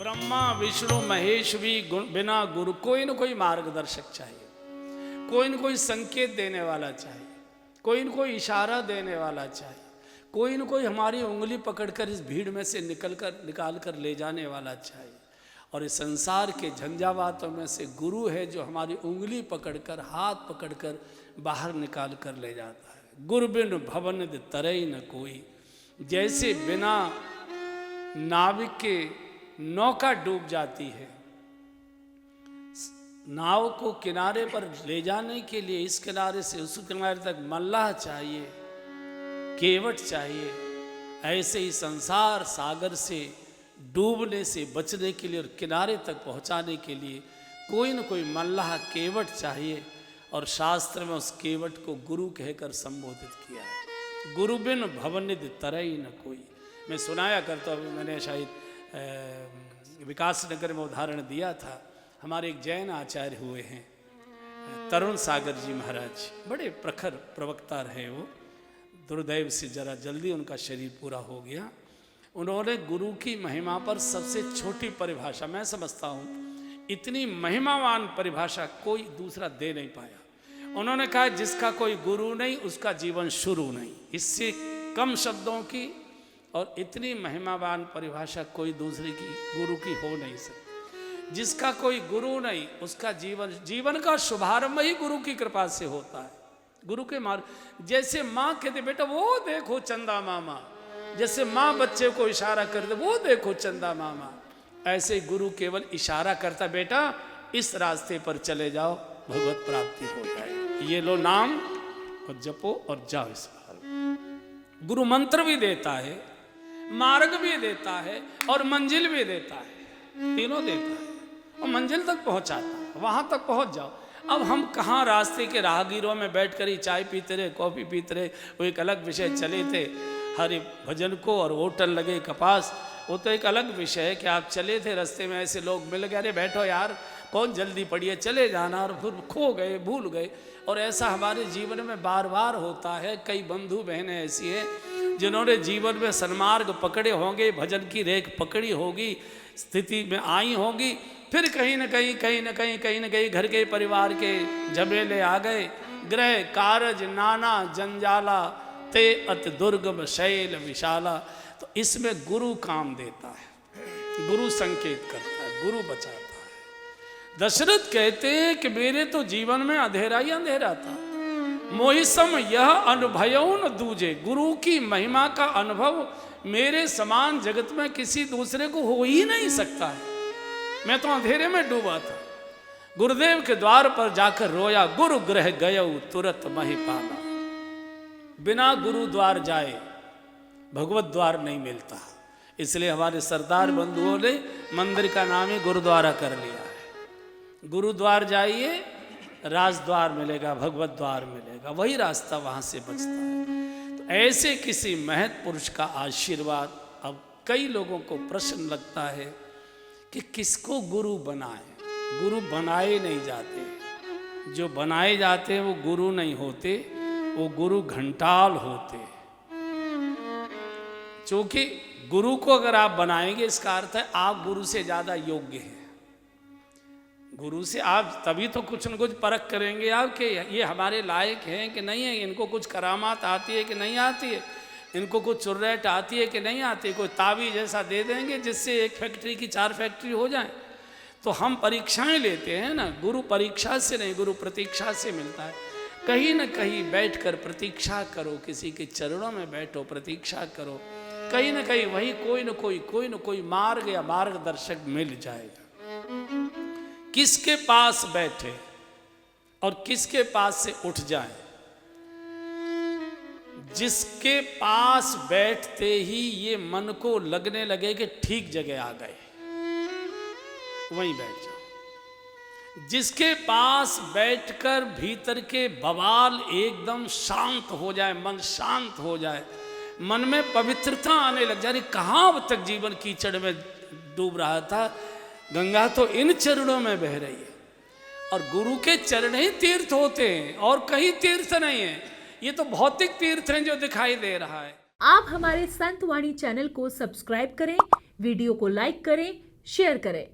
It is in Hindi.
ब्रह्मा विष्णु महेश भी बिना गुरु कोई न कोई मार्गदर्शक चाहिए, कोई न कोई संकेत देने वाला चाहिए, कोई न कोई इशारा देने वाला चाहिए, कोई न कोई हमारी उंगली पकड़कर इस भीड़ में से निकाल कर ले जाने वाला चाहिए। और इस संसार के झंझावातों में से गुरु है जो हमारी उंगली पकड़कर हाथ पकड़कर बाहर निकाल कर ले जाता है। गुरु बिन भवन तरई न कोई, जैसे बिना नाविक के नौका डूब जाती है, नाव को किनारे पर ले जाने के लिए इस किनारे से उस किनारे तक मल्लाह चाहिए, केवट चाहिए। ऐसे ही संसार सागर से डूबने से बचने के लिए और किनारे तक पहुंचाने के लिए कोई न कोई मल्लाह केवट चाहिए। और शास्त्र में उस केवट को गुरु कहकर संबोधित किया है। गुरु बिन भवनिधि तरई न कोई। मैं सुनाया करता हूँ, मैंने शायद विकास नगर में उदाहरण दिया था। हमारे एक जैन आचार्य हुए हैं तरुण सागर जी महाराज, बड़े प्रखर प्रवक्ता रहे वो। दुर्दैव से जरा जल्दी उनका शरीर पूरा हो गया। उन्होंने गुरु की महिमा पर सबसे छोटी परिभाषा, मैं समझता हूँ इतनी महिमावान परिभाषा कोई दूसरा दे नहीं पाया। उन्होंने कहा जिसका कोई गुरु नहीं उसका जीवन शुरू नहीं। इससे कम शब्दों की और इतनी महिमावान परिभाषा कोई दूसरे की गुरु की हो नहीं सकती। जिसका कोई गुरु नहीं उसका जीवन का शुभारंभ ही गुरु की कृपा से होता है। गुरु के मार्ग, जैसे माँ कहते बेटा वो देखो चंदा मामा, जैसे माँ बच्चे को इशारा करते वो देखो चंदा मामा, ऐसे गुरु केवल इशारा करता बेटा इस रास्ते पर चले जाओ, भगवत प्राप्ति हो जाए। ये लो नाम और जपो और जाओ इस मार्ग। गुरु मंत्र भी देता है, मार्ग भी देता है और मंजिल भी देता है, तीनों देता है और मंजिल तक पहुंचाता है। वहां तक पहुंच जाओ। अब हम कहाँ रास्ते के राहगीरों में बैठकर ही चाय पीते रहे, कॉफी पीते रहे, वो एक अलग विषय चले थे हरि भजन को, और होटल लगे कपास, वो तो एक अलग विषय है कि आप चले थे रास्ते में ऐसे लोग मिल गए, अरे बैठो यार कौन जल्दी पड़ी है चले जाना, और फिर खो गए भूल गए। और ऐसा हमारे जीवन में बार बार होता है। कई बंधु बहनें ऐसी हैं जिन्होंने जीवन में सन्मार्ग पकड़े होंगे, भजन की रेख पकड़ी होगी, स्थिति में आई होगी, फिर कहीं न कहीं घर के परिवार के झमेले आ गए, गृह कारज नाना जंजाला ते अति दुर्गम शैल विशाला। तो इसमें गुरु काम देता है, गुरु संकेत करता है, गुरु बचाता है। दशरथ कहते हैं कि मेरे तो जीवन में अंधेरा ही अंधेरा था, मोहिसम यह अनुभव न दूजे। गुरु की महिमा का अनुभव मेरे समान जगत में किसी दूसरे को हो ही नहीं सकता है। मैं तो अंधेरे में डूबा था। गुरुदेव के द्वार पर जाकर रोया, गुरु गृह गयऊ तुरत महि पाला। बिना गुरु द्वार जाए भगवत द्वार नहीं मिलता। इसलिए हमारे सरदार बंधुओं ने मंदिर का नाम ही गुरुद्वारा कर लिया है। गुरुद्वार जाइए, राजद्वार मिलेगा, भगवत द्वार मिलेगा, वही रास्ता वहां से बचता है। तो ऐसे किसी महत पुरुष का आशीर्वाद। अब कई लोगों को प्रश्न लगता है कि किसको गुरु बनाए। गुरु बनाए नहीं जाते, जो बनाए जाते हैं वो गुरु नहीं होते, वो गुरु घंटाल होते। क्योंकि गुरु को अगर आप बनाएंगे इसका अर्थ है आप गुरु से ज्यादा योग्य हैं। गुरु से आप तभी तो कुछ न कुछ परख करेंगे आप कि ये हमारे लायक हैं कि नहीं है, इनको कुछ करामात आती है कि नहीं आती है, इनको कुछ चुर्रैट आती है कि नहीं आती है। कोई ताबीज ऐसा दे देंगे जिससे एक फैक्ट्री की 4 फैक्ट्री हो जाए। तो हम परीक्षाएं लेते हैं ना, गुरु परीक्षा से नहीं, गुरु प्रतीक्षा से मिलता है। कहीं न कहीं बैठकर प्रतीक्षा करो, किसी के चरणों में बैठो, प्रतीक्षा करो, कहीं न कहीं वही कोई न कोई मार्ग या मार्गदर्शक मिल जाएगा। किसके पास बैठे और किसके पास से उठ जाए। जिसके पास बैठते ही ये मन को लगने लगे कि ठीक जगह आ गए, वहीं बैठ जाओ। जिसके पास बैठकर भीतर के बवाल एकदम शांत हो जाए, मन शांत हो जाए, मन में पवित्रता आने लग जाए। कहाँ अब तक जीवन कीचड़ में डूब रहा था, गंगा तो इन चरणों में बह रही है। और गुरु के चरण ही तीर्थ होते हैं और कहीं तीर्थ नहीं है। ये तो भौतिक तीर्थ हैं जो दिखाई दे रहा है। आप हमारे संत वाणी चैनल को सब्सक्राइब करें, वीडियो को लाइक करें, शेयर करें।